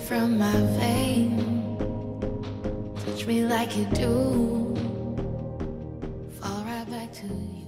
from my vein. Touch me like you do. Fall right back to you.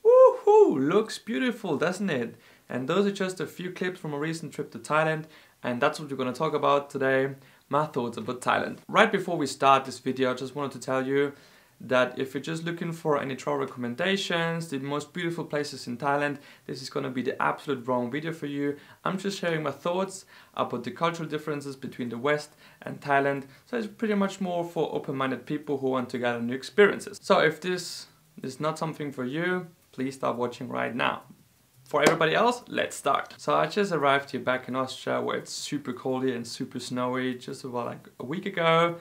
Woohoo! Looks beautiful, doesn't it? And those are just a few clips from a recent trip to Thailand, and that's what we're going to talk about today, my thoughts about Thailand. Right before we start this video, I just wanted to tell you that if you're just looking for any travel recommendations, the most beautiful places in Thailand, this is going to be the absolute wrong video for you. I'm just sharing my thoughts about the cultural differences between the West and Thailand, so it's pretty much more for open-minded people who want to gather new experiences. So if this is not something for you, please stop watching right now. For everybody else, let's start. So I just arrived here back in Austria where it's super cold here and super snowy just about like a week ago.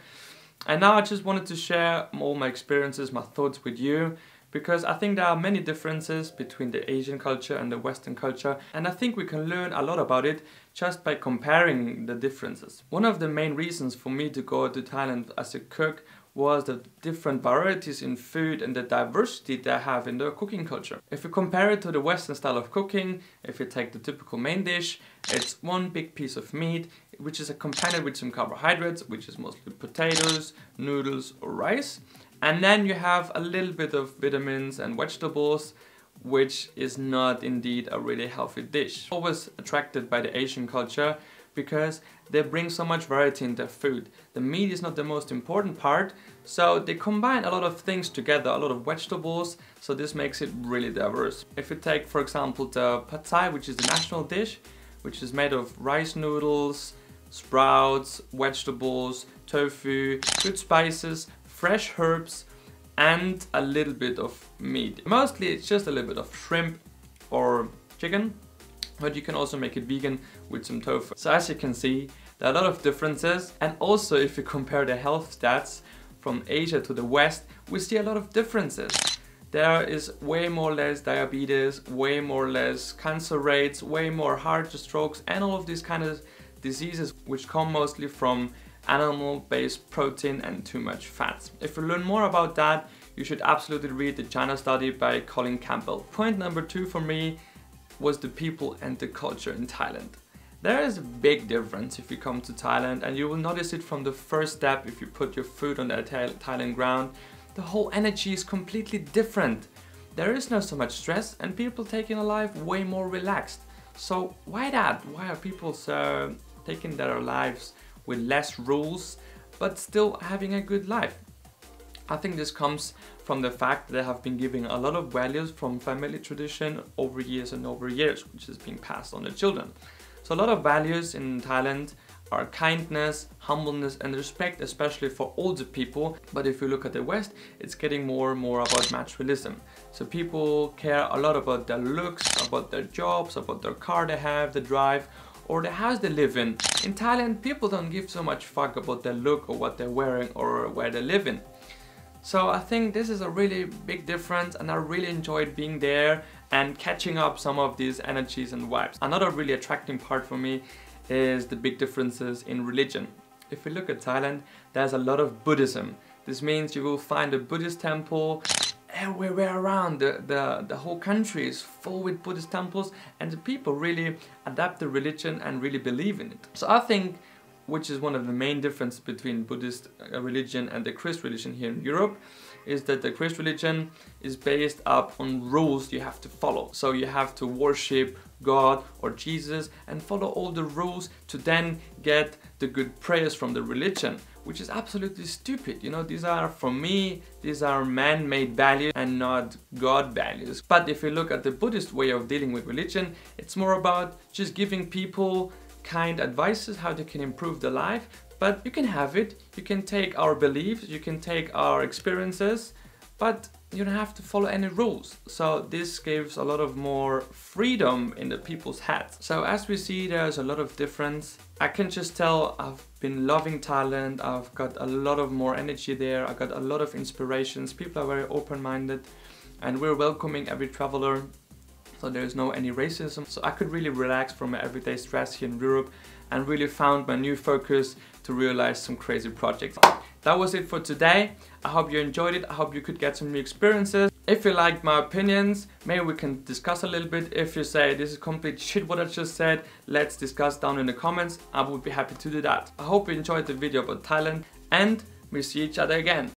And now I just wanted to share all my experiences, my thoughts with you, because I think there are many differences between the Asian culture and the Western culture, and I think we can learn a lot about it just by comparing the differences. One of the main reasons for me to go to Thailand as a cook was the different varieties in food and the diversity they have in their cooking culture. If you compare it to the Western style of cooking, if you take the typical main dish, it's one big piece of meat, which is accompanied with some carbohydrates, which is mostly potatoes, noodles or rice. And then you have a little bit of vitamins and vegetables, which is not indeed a really healthy dish. Always attracted by the Asian culture because they bring so much variety in their food. The meat is not the most important part, so they combine a lot of things together, a lot of vegetables, so this makes it really diverse. If you take, for example, the pad thai, which is the national dish, which is made of rice noodles, sprouts, vegetables, tofu, good spices, fresh herbs, and a little bit of meat. Mostly it's just a little bit of shrimp or chicken, but you can also make it vegan with some tofu. So as you can see, there are a lot of differences, and also if you compare the health stats from Asia to the West, we see a lot of differences. There is way more or less diabetes, way more or less cancer rates, way more heart strokes, and all of these kind of diseases which come mostly from animal-based protein and too much fats. If you learn more about that, you should absolutely read the China study by Colin Campbell. Point number 2 for me was the people and the culture in Thailand. There is a big difference if you come to Thailand, and you will notice it from the first step if you put your foot on the Thailand ground. The whole energy is completely different. There is not so much stress, and people taking a life way more relaxed. So why that? Why are people so taking their lives with less rules but still having a good life? I think this comes from the fact that they have been giving a lot of values from family tradition over years and over years, which is being passed on to children. So a lot of values in Thailand are kindness, humbleness and respect, especially for older people. But if you look at the West, it's getting more and more about materialism. So people care a lot about their looks, about their jobs, about their car they have, they drive, or the house they live in. In Thailand, people don't give so much fuck about their look or what they're wearing or where they live in. So I think this is a really big difference, and I really enjoyed being there and catching up some of these energies and vibes. Another really attracting part for me is the big differences in religion. If you look at Thailand, there's a lot of Buddhism. This means you will find a Buddhist temple everywhere around. The whole country is full with Buddhist temples, and the people really adapt the religion and really believe in it. So I think, which is one of the main differences between Buddhist religion and the Christian religion here in Europe, is that the Christian religion is based up on rules you have to follow. So you have to worship God or Jesus and follow all the rules to then get the good prayers from the religion, which is absolutely stupid. You know, these are, for me, these are man-made values and not God values. But if you look at the Buddhist way of dealing with religion, it's more about just giving people kind advices how they can improve their life. But you can have it, you can take our beliefs, you can take our experiences, but you don't have to follow any rules. So this gives a lot of more freedom in the people's heads. So as we see, there's a lot of difference. I can just tell I've been loving Thailand. I've got a lot of more energy there. I got a lot of inspirations. People are very open-minded, and we're welcoming every traveler. So there's no any racism. So I could really relax from my everyday stress here in Europe and really found my new focus to realize some crazy projects. That was it for today. I hope you enjoyed it. I hope you could get some new experiences. If you liked my opinions, maybe we can discuss a little bit. If you say this is complete shit what I just said, let's discuss down in the comments. I would be happy to do that. I hope you enjoyed the video about Thailand and we see each other again.